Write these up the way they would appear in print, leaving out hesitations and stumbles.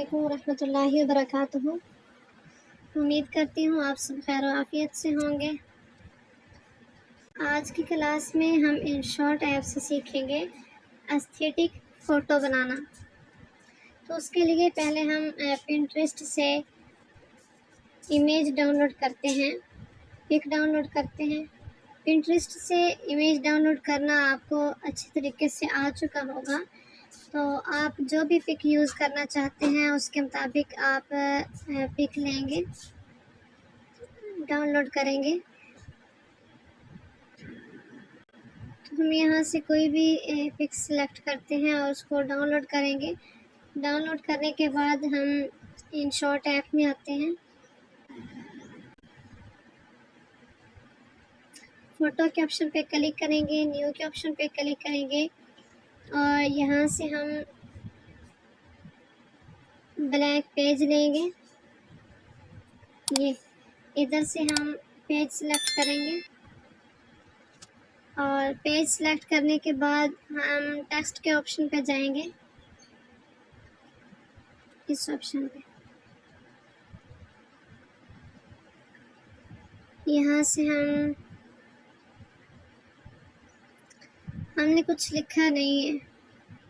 वालेकुम रहमतुल्लाहि व बरकातुहू। उम्मीद करती हूँ आप सब खैर आफियत से होंगे। आज की क्लास में हम InShot ऐप से सीखेंगे एस्थेटिक फ़ोटो बनाना। तो उसके लिए पहले हम Pinterest से इमेज डाउनलोड करते हैं, पिक डाउनलोड करते हैं। Pinterest से इमेज डाउनलोड करना आपको अच्छे तरीके से आ चुका होगा। तो आप जो भी पिक यूज़ करना चाहते हैं उसके मुताबिक आप पिक लेंगे, डाउनलोड करेंगे। तो हम यहाँ से कोई भी पिक सिलेक्ट करते हैं और उसको डाउनलोड करेंगे। डाउनलोड करने के बाद हम InShot ऐप में आते हैं। फ़ोटो के ऑप्शन पे क्लिक करेंगे, न्यू के ऑप्शन पे क्लिक करेंगे और यहाँ से हम ब्लैंक पेज लेंगे। ये इधर से हम पेज सिलेक्ट करेंगे और पेज सिलेक्ट करने के बाद हम टेक्स्ट के ऑप्शन पे जाएंगे, इस ऑप्शन पे। यहाँ से हमने कुछ लिखा नहीं है,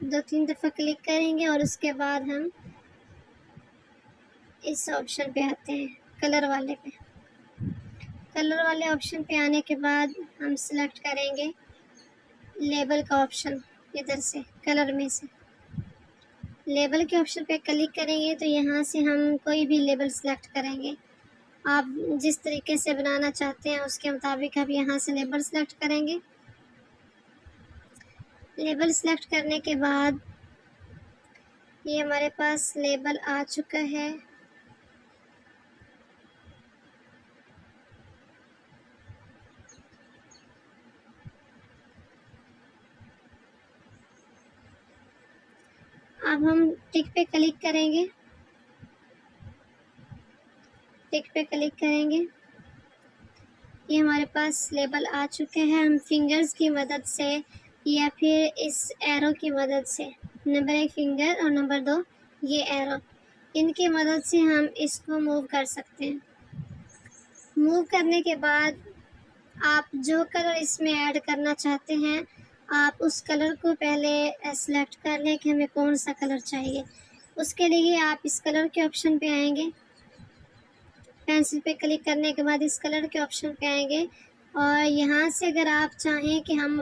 2-3 दफ़ा क्लिक करेंगे और उसके बाद हम इस ऑप्शन पे आते हैं, कलर वाले पे। कलर वाले ऑप्शन पे आने के बाद हम सिलेक्ट करेंगे लेबल का ऑप्शन, इधर से कलर में से लेबल के ऑप्शन पे क्लिक करेंगे तो यहाँ से हम कोई भी लेबल सिलेक्ट करेंगे। आप जिस तरीके से बनाना चाहते हैं उसके मुताबिक आप यहाँ से लेबल सिलेक्ट करेंगे। लेबल सिलेक्ट करने के बाद ये हमारे पास लेबल आ चुका है। अब हम टिक पे क्लिक करेंगे, टिक पे क्लिक करेंगे। ये हमारे पास लेबल आ चुके हैं। हम फिंगर्स की मदद से या फिर इस एरो की मदद से, नंबर 1 फिंगर और नंबर 2 ये एरो, इनकी मदद से हम इसको मूव कर सकते हैं। मूव करने के बाद आप जो कलर इसमें ऐड करना चाहते हैं आप उस कलर को पहले सेलेक्ट कर लें कि हमें कौन सा कलर चाहिए। उसके लिए आप इस कलर के ऑप्शन पे आएंगे, पेंसिल पे क्लिक करने के बाद इस कलर के ऑप्शन पे आएंगे और यहाँ से अगर आप चाहें कि हम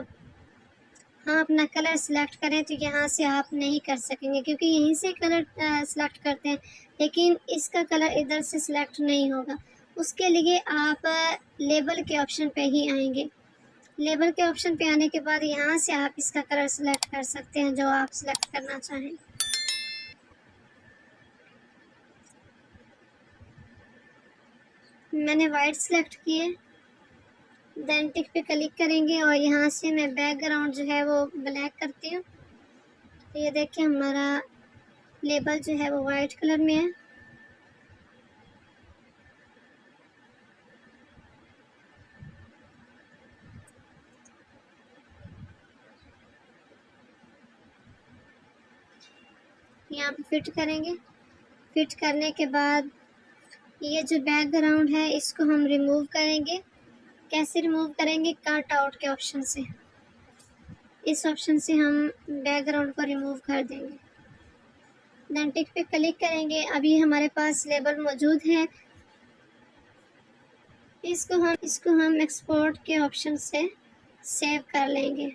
अपना कलर सेलेक्ट करें तो यहाँ से आप नहीं कर सकेंगे, क्योंकि यहीं से कलर सेलेक्ट करते हैं लेकिन इसका कलर इधर से सिलेक्ट नहीं होगा। उसके लिए आप लेबल के ऑप्शन पे ही आएंगे। लेबल के ऑप्शन पे आने के बाद यहाँ से आप इसका कलर सेलेक्ट कर सकते हैं जो आप सेलेक्ट करना चाहें। मैंने वाइट सेलेक्ट किए, देन टिक पे क्लिक करेंगे और यहाँ से मैं बैकग्राउंड जो है वो ब्लैक करती हूँ। तो ये देखिए हमारा लेबल जो है वो वाइट कलर में है। यहाँ पे फिट करेंगे। फिट करने के बाद ये जो बैकग्राउंड है इसको हम रिमूव करेंगे। कैसे रिमूव करेंगे? कट आउट के ऑप्शन से, इस ऑप्शन से हम बैकग्राउंड को रिमूव कर देंगे। देन टिक पे क्लिक करेंगे। अभी हमारे पास लेबल मौजूद है, इसको हम एक्सपोर्ट के ऑप्शन से सेव कर लेंगे।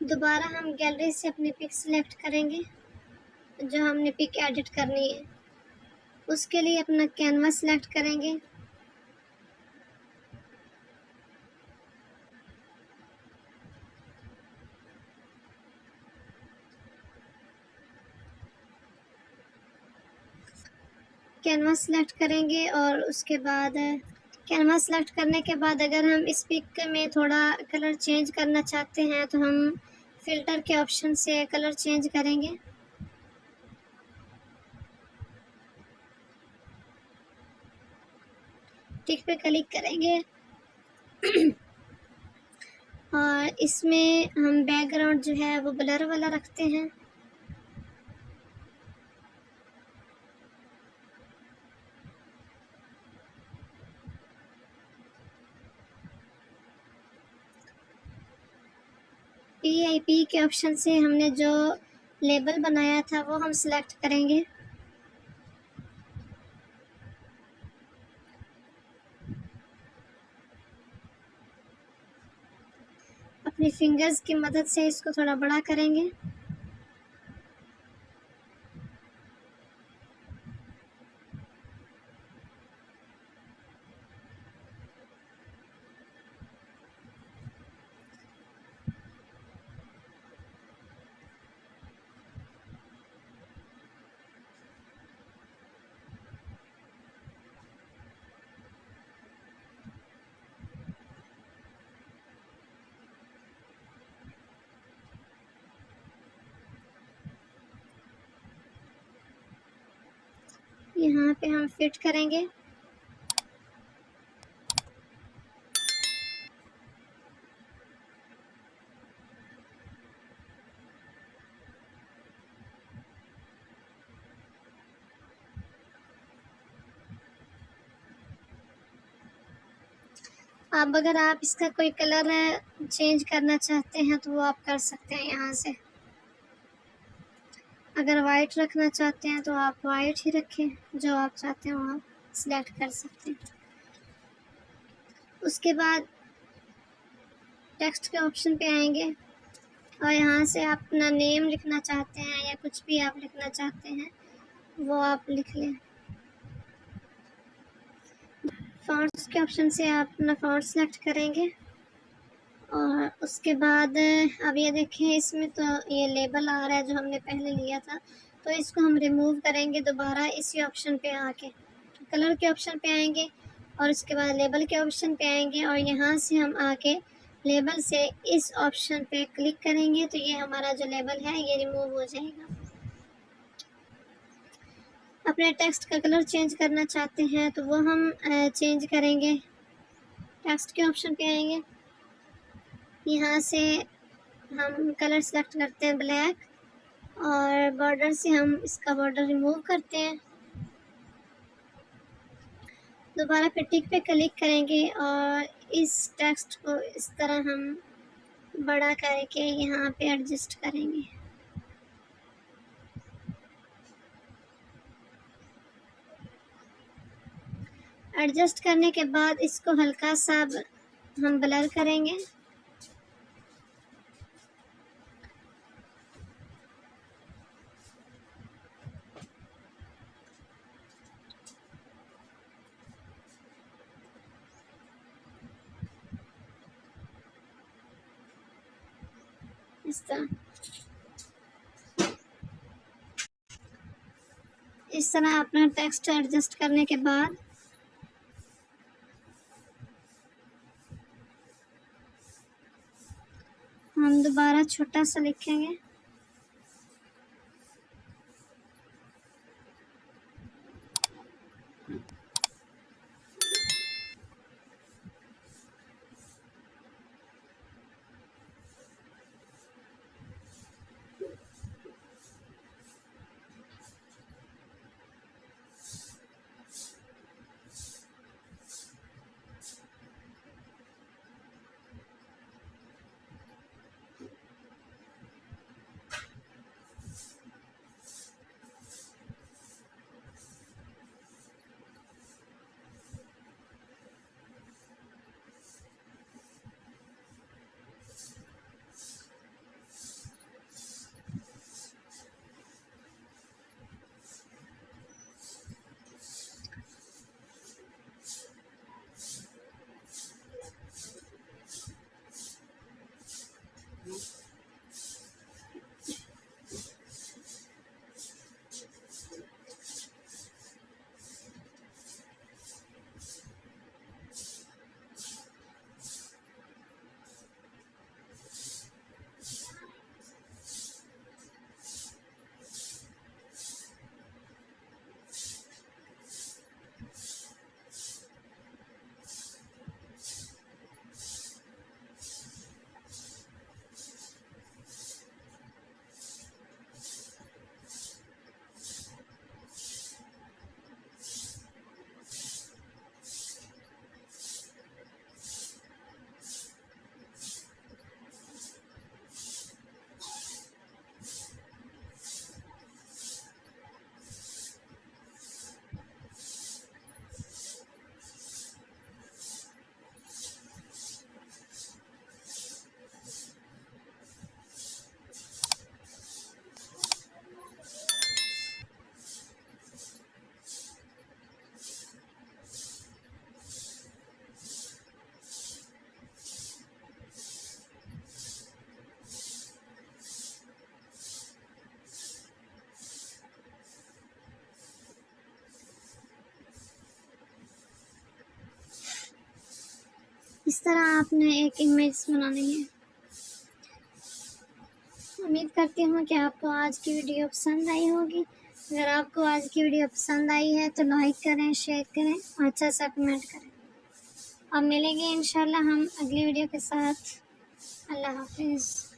दोबारा हम गैलरी से अपनी पिक सिलेक्ट करेंगे जो हमने पिक एडिट करनी है। उसके लिए अपना कैनवास सिलेक्ट करेंगे। कैनवास सिलेक्ट करेंगे और उसके बाद कैनवास सिलेक्ट करने के बाद अगर हम इस पिक में थोड़ा कलर चेंज करना चाहते हैं तो हम फिल्टर के ऑप्शन से कलर चेंज करेंगे। टिक पे क्लिक करेंगे और इसमें हम बैकग्राउंड जो है वो ब्लर वाला रखते हैं। PIP के ऑप्शन से हमने जो लेबल बनाया था वो हम सिलेक्ट करेंगे। अपनी फिंगर्स की मदद से इसको थोड़ा बड़ा करेंगे। यहाँ पे हम फिट करेंगे। अब अगर आप इसका कोई कलर चेंज करना चाहते हैं तो वो आप कर सकते हैं यहाँ से। अगर वाइट रखना चाहते हैं तो आप वाइट ही रखें, जो आप चाहते हैं वो आप सिलेक्ट कर सकते हैं। उसके बाद टेक्स्ट के ऑप्शन पे आएंगे और यहाँ से आप अपना नेम लिखना चाहते हैं या कुछ भी आप लिखना चाहते हैं वो आप लिख लें। फ़ॉन्ट्स के ऑप्शन से आप अपना फ़ॉन्ट सेलेक्ट करेंगे और उसके बाद अब ये देखें इसमें तो ये लेबल आ रहा है जो हमने पहले लिया था, तो इसको हम रिमूव करेंगे दोबारा इसी ऑप्शन पे आके। कलर के ऑप्शन पे आएंगे और उसके बाद लेबल के ऑप्शन पे आएंगे और यहाँ से हम आके लेबल से इस ऑप्शन पे क्लिक करेंगे तो ये हमारा जो लेबल है ये रिमूव हो जाएगा। अपने टेक्स्ट का कलर चेंज करना चाहते हैं तो वो हम चेंज करेंगे। टेक्स्ट के ऑप्शन पे आएंगे, यहाँ से हम कलर सेलेक्ट करते हैं ब्लैक और बॉर्डर से हम इसका बॉर्डर रिमूव करते हैं। दोबारा फिर टिक पे क्लिक करेंगे और इस टेक्स्ट को इस तरह हम बड़ा करके यहाँ पे एडजस्ट करेंगे। एडजस्ट करने के बाद इसको हल्का सा हम ब्लर करेंगे। इस तरह अपना टेक्स्ट एडजस्ट करने के बाद हम दोबारा छोटा सा लिखेंगे। इस तरह आपने एक इमेज बनानी है। उम्मीद करती हूँ कि आपको आज की वीडियो पसंद आई होगी। अगर आपको आज की वीडियो पसंद आई है तो लाइक करें, शेयर करें और अच्छा सा कमेंट करें। अब मिलेंगे इंशाल्लाह हम अगली वीडियो के साथ। अल्लाह हाफिज़।